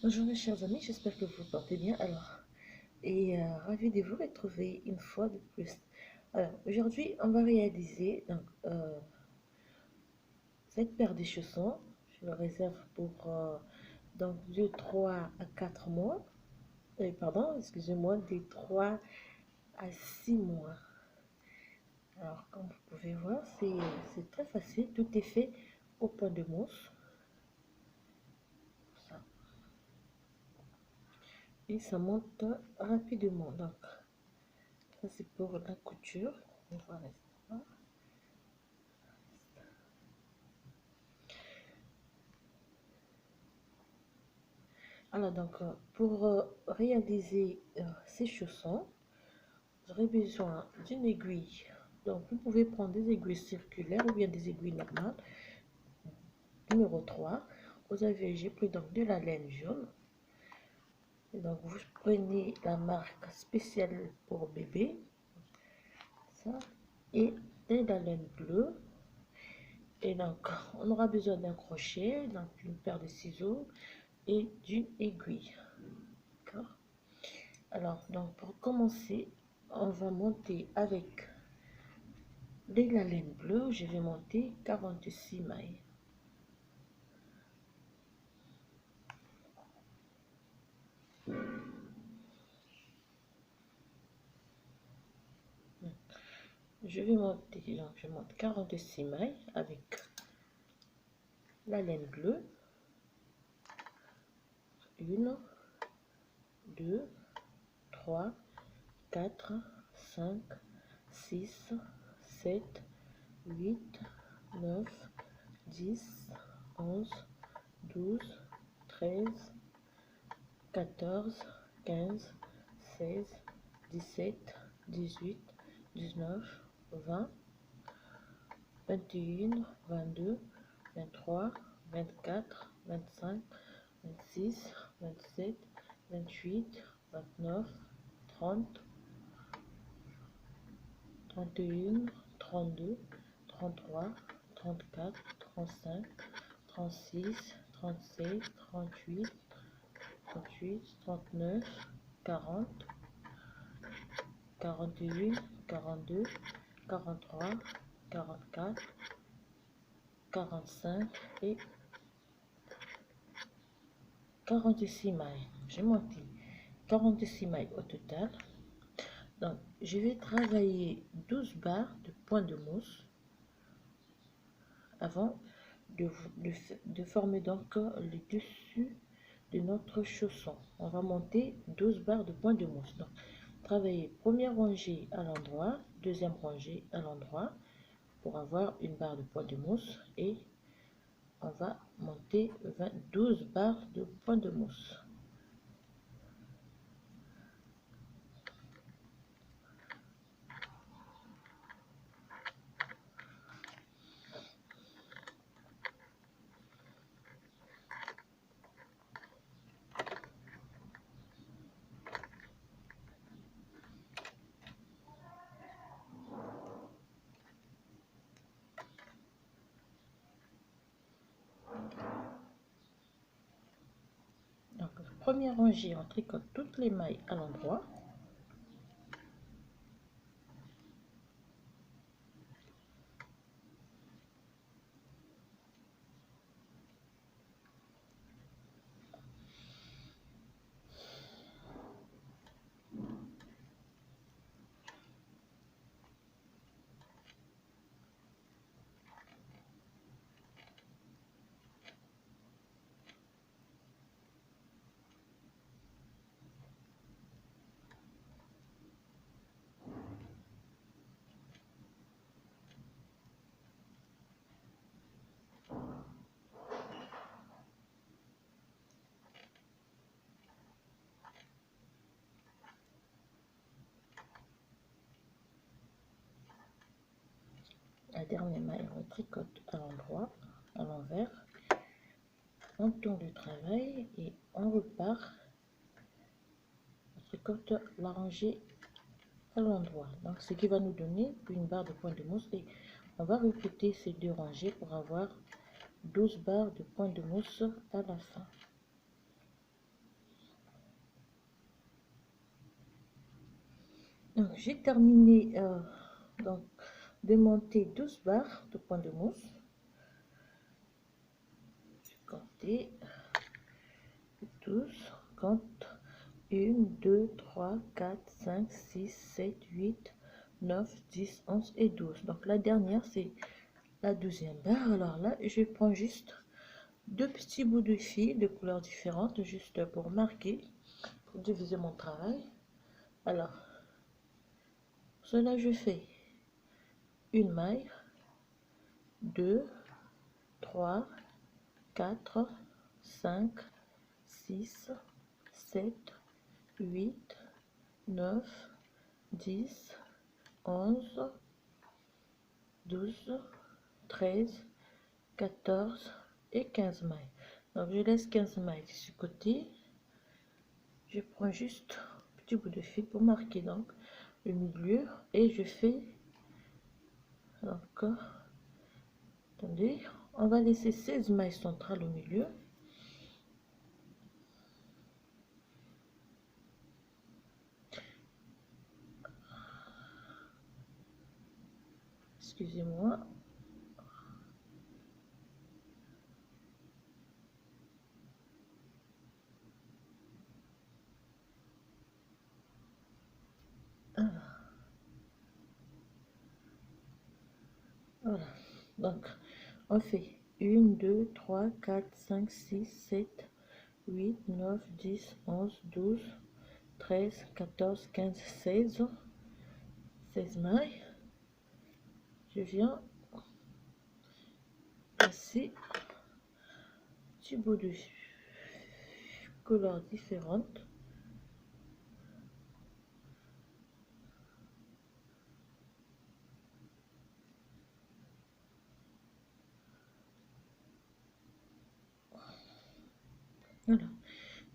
Bonjour mes chers amis, j'espère que vous portez bien. Ravi de vous retrouver une fois de plus. Alors, aujourd'hui, on va réaliser cette paire de chaussons. Je le réserve pour de 3 à 4 mois. Pardon, excusez-moi, de 3 à 6 mois. Alors, comme vous pouvez voir, c'est très facile. Tout est fait au point de mousse. Ça. Et ça monte rapidement. Donc, ça c'est pour la couture. On va rester là. Alors pour réaliser ces chaussons, j'aurai besoin d'une aiguille. Donc vous pouvez prendre des aiguilles circulaires ou bien des aiguilles normales. Numéro 3, j'ai pris donc de la laine jaune. Et donc vous prenez la marque spéciale pour bébé. Ça. Et de la laine bleue. Et donc on aura besoin d'un crochet, donc une paire de ciseaux et d'une aiguille. D'accord. Alors, donc pour commencer, on va monter avec de la laine bleue. Je vais monter 46 mailles. Je vais monter, donc je monte 46 mailles avec la laine bleue. 1, 2, 3, 4, 5, 6, 7, 8, 9, 10, 11, 12, 13, 14, 15, 16, 17, 18, 19, 20, 21, 22, 23, 24, 25, 26, 27, 28, 29, 30, 31, 32, 33, 34, 35, 36, 37, 38, 38, 39, 40, 41, 42, 43, 44, 45 et 46 mailles. J'ai monté 46 mailles au total. Donc, je vais travailler 12 barres de point de mousse avant de former donc le dessus de notre chausson. On va monter 12 barres de point de mousse. Donc, travailler première rangée à l'endroit, deuxième rangée à l'endroit pour avoir une barre de point de mousse et on va monter 12 barres de point de mousse. Donc, première rangée, on tricote toutes les mailles à l'endroit. La dernière maille, on tricote à l'endroit, à l'envers. On tourne le travail et on repart. On tricote la rangée à l'endroit. Donc, ce qui va nous donner une barre de point de mousse. Et on va répéter ces deux rangées pour avoir 12 barres de point de mousse à la fin. Donc j'ai terminé donc de monter 12 barres de point de mousse. Je comptais 12, compte 1, 2, 3, 4, 5, 6, 7, 8, 9, 10, 11 et 12. Donc la dernière, c'est la 12e barre. Alors là, je prends juste deux petits bouts de fil de couleurs différentes, juste pour marquer, pour diviser mon travail. Alors, pour cela, je fais une maille, 2, 3, 4, 5, 6, 7, 8, 9, 10, 11, 12, 13, 14 et 15 mailles. Donc je laisse 15 mailles de ce côté. Je prends juste un petit bout de fil pour marquer donc le milieu et je fais donc attendez, on va laisser 16 mailles centrales au milieu. Excusez-moi. Voilà, donc on fait 1, 2, 3, 4, 5, 6, 7, 8, 9, 10, 11, 12, 13, 14, 15, 16. 16 mailles. Je viens passer petit bout de couleurs différentes. Voilà.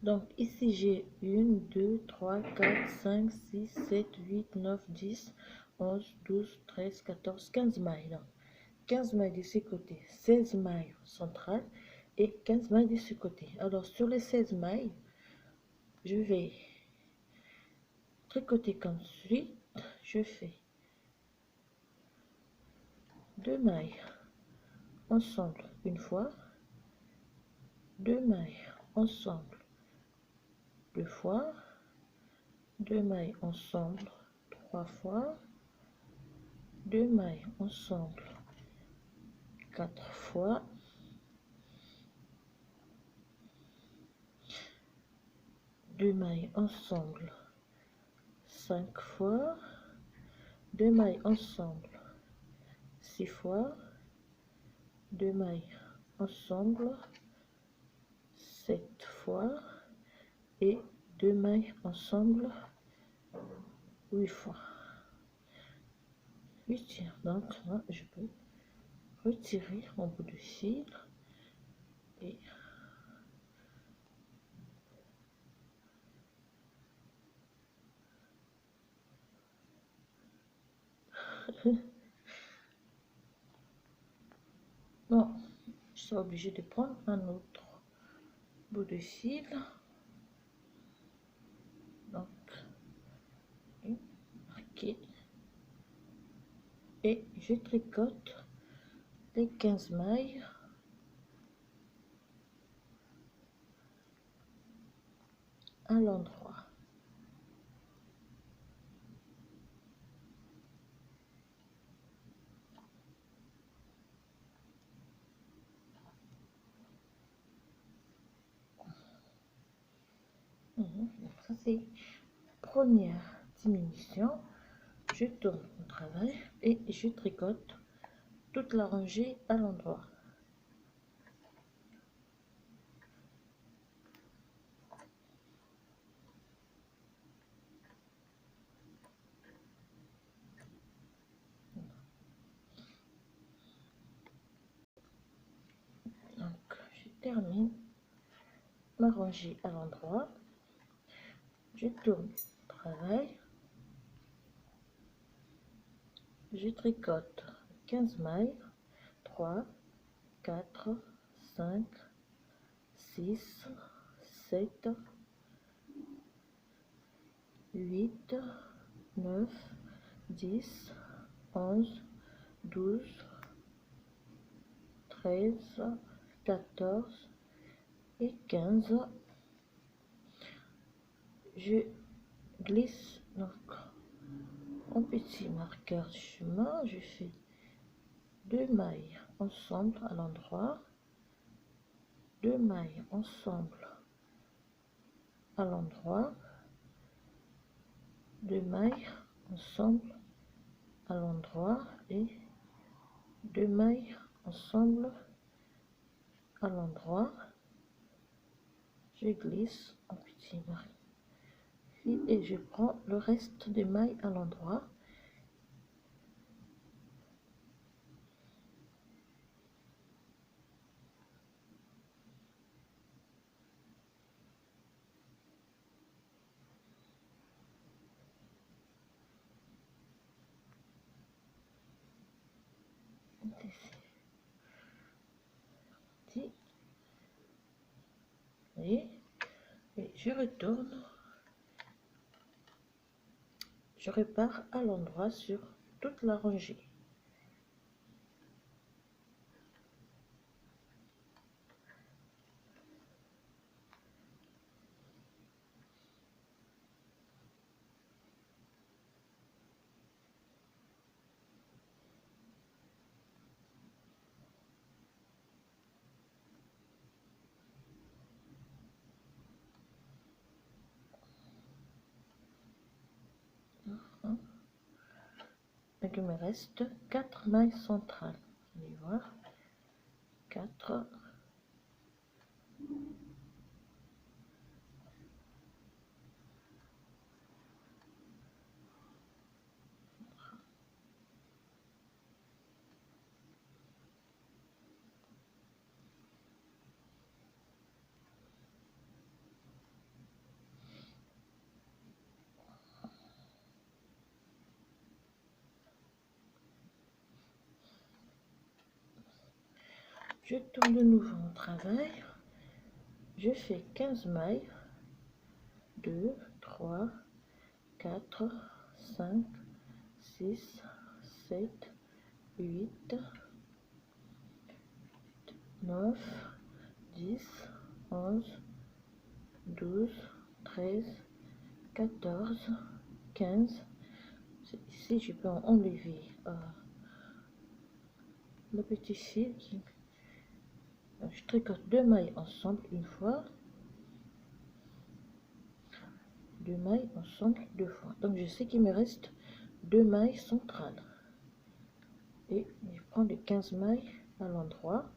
Donc ici j'ai 1, 2, 3, 4, 5, 6, 7, 8, 9, 10, 11, 12, 13, 14, 15 mailles. Donc, 15 mailles de ce côté, 16 mailles centrales et 15 mailles de ce côté. Alors sur les 16 mailles, je vais tricoter comme suit. Je fais 2 mailles ensemble une fois, 2 mailles ensemble deux fois, 2 mailles ensemble 3 fois, 2 mailles ensemble 4 fois, 2 mailles ensemble 5 fois, 2 mailles ensemble 6 fois, 2 mailles ensemble 7 fois et 2 mailles ensemble 8 fois. 8. Donc là, je peux retirer mon bout de fil et bon, je suis obligée de prendre un autre bout de fil. Donc, marquer et je tricote les 15 mailles à l'endroit. Donc ça c'est première diminution. Je tourne mon travail et je tricote toute la rangée à l'endroit. Donc je termine ma rangée à l'endroit, je tourne le travail, je tricote 15 mailles, 3, 4, 5, 6, 7, 8, 9, 10, 11, 12, 13, 14 et 15. Je glisse donc en petit marqueur du chemin, je fais 2 mailles ensemble à l'endroit, 2 mailles ensemble à l'endroit, 2 mailles ensemble à l'endroit et 2 mailles ensemble à l'endroit. Je glisse en petit marqueur et je prends le reste des mailles à l'endroit. Ici. Et je retourne, je repars à l'endroit sur toute la rangée. Donc il me reste 4 mailles centrales. Vous allez voir, 4. Je tourne de nouveau en travail, je fais 15 mailles, 2, 3, 4, 5, 6, 7, 8, 9, 10, 11, 12, 13, 14, 15. Ici, je peux enlever le petit fil. Je tricote 2 mailles ensemble une fois, 2 mailles ensemble 2 fois. Donc, je sais qu'il me reste 2 mailles centrales. Et je prends les 15 mailles à l'endroit.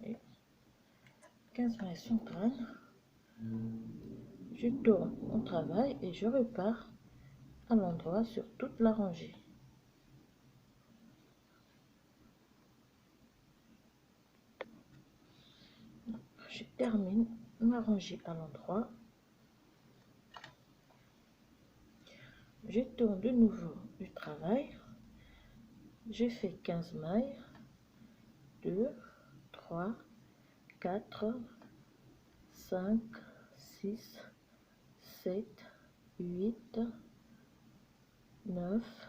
Et 15 mailles centrales. Je tourne mon travail et je repars à l'endroit sur toute la rangée. Je termine ma rangée à l'endroit. Je tourne de nouveau du travail. Je fais 15 mailles, 2, 3, 4, 5, 6, 7, 8, 9,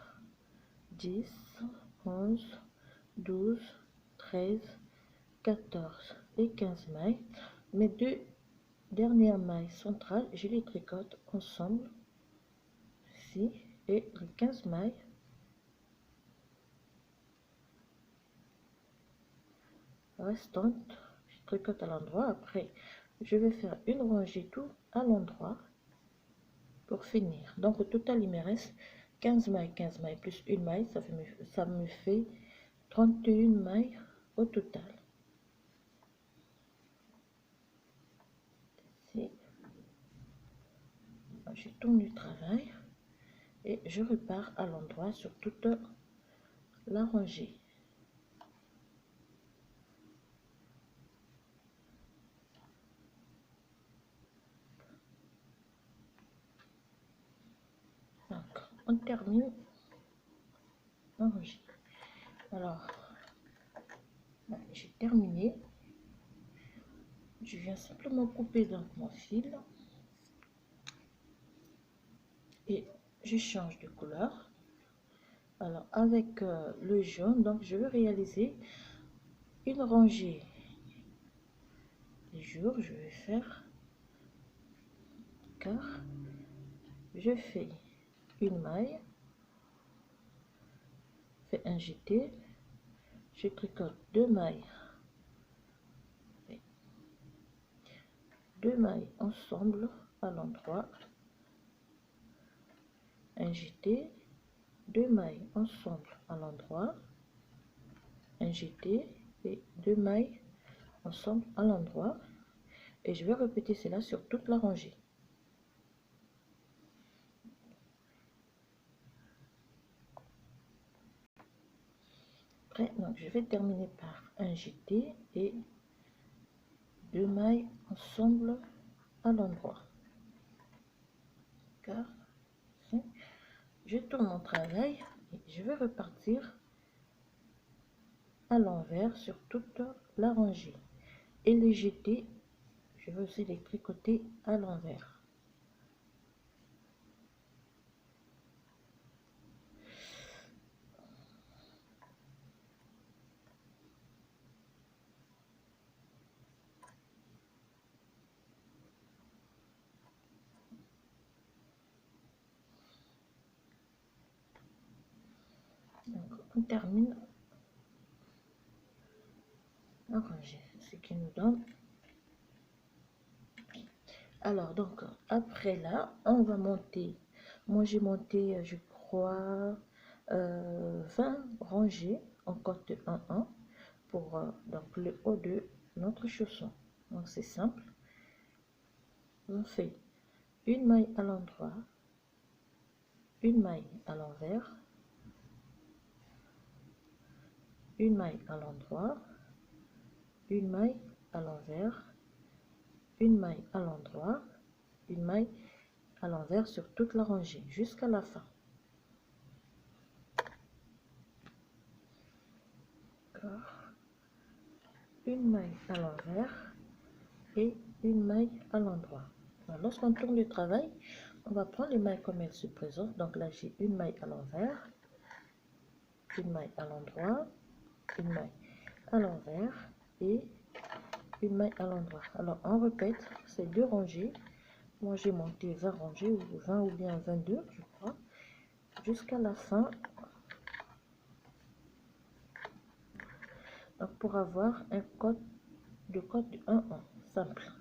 10, 11, 12, 13, 14 et 15 mailles. Mes 2 dernières mailles centrales, je les tricote ensemble ici et les 15 mailles restantes, je tricote à l'endroit. Après, je vais faire une rangée tout à l'endroit pour finir. Donc au total, il me reste 15 mailles plus une maille, ça me fait 31 mailles au total. Ici, je tourne du travail et je repars à l'endroit sur toute la rangée. Donc, on termine la rangée. Alors, j'ai terminé. Je viens simplement couper donc mon fil et je change de couleur. Alors, avec le jaune, donc je vais réaliser une rangée des jours. Je vais faire car je fais une maille, fais un jeté, je tricote deux mailles ensemble à l'endroit, un jeté, deux mailles ensemble à l'endroit, un jeté et deux mailles ensemble à l'endroit, et je vais répéter cela sur toute la rangée. Après, donc je vais terminer par un jeté et deux mailles ensemble à l'endroit. Je tourne mon travail et je vais repartir à l'envers sur toute la rangée, et les jetés, je vais aussi les tricoter à l'envers. Donc on termine la rangée, ce qui nous donne. Alors donc après là on va monter. Moi j'ai monté je crois 20 rangées en cote de 1-1 pour donc le haut de notre chausson. Donc c'est simple, on fait une maille à l'endroit, une maille à l'envers, une maille à l'endroit, une maille à l'envers, une maille à l'endroit, une maille à l'envers sur toute la rangée jusqu'à la fin. Une maille à l'envers et une maille à l'endroit. Lorsqu'on tourne le travail, on va prendre les mailles comme elles se présentent. Donc là j'ai une maille à l'envers, une maille à l'endroit, une maille à l'envers et une maille à l'endroit. Alors on répète ces deux rangées. Moi j'ai monté 20 rangées, ou 20 ou bien 22 je crois, jusqu'à la fin. Donc pour avoir un code de 1-1 simple.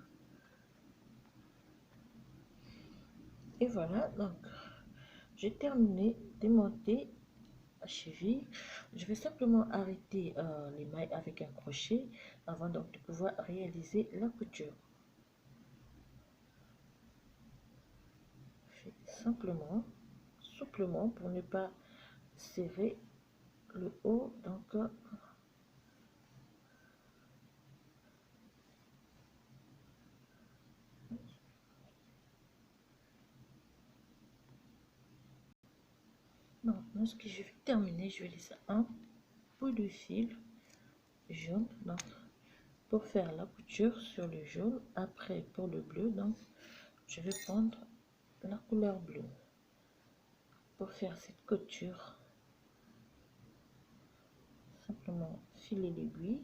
Et voilà, donc j'ai terminé de monter la cheville. Je vais simplement arrêter les mailles avec un crochet avant donc de pouvoir réaliser la couture. Je fais simplement, souplement pour ne pas serrer le haut. Donc lorsque je vais terminer, je vais laisser un bout de fil jaune donc pour faire la couture sur le jaune. Après pour le bleu, donc je vais prendre la couleur bleue pour faire cette couture. Simplement filer l'aiguille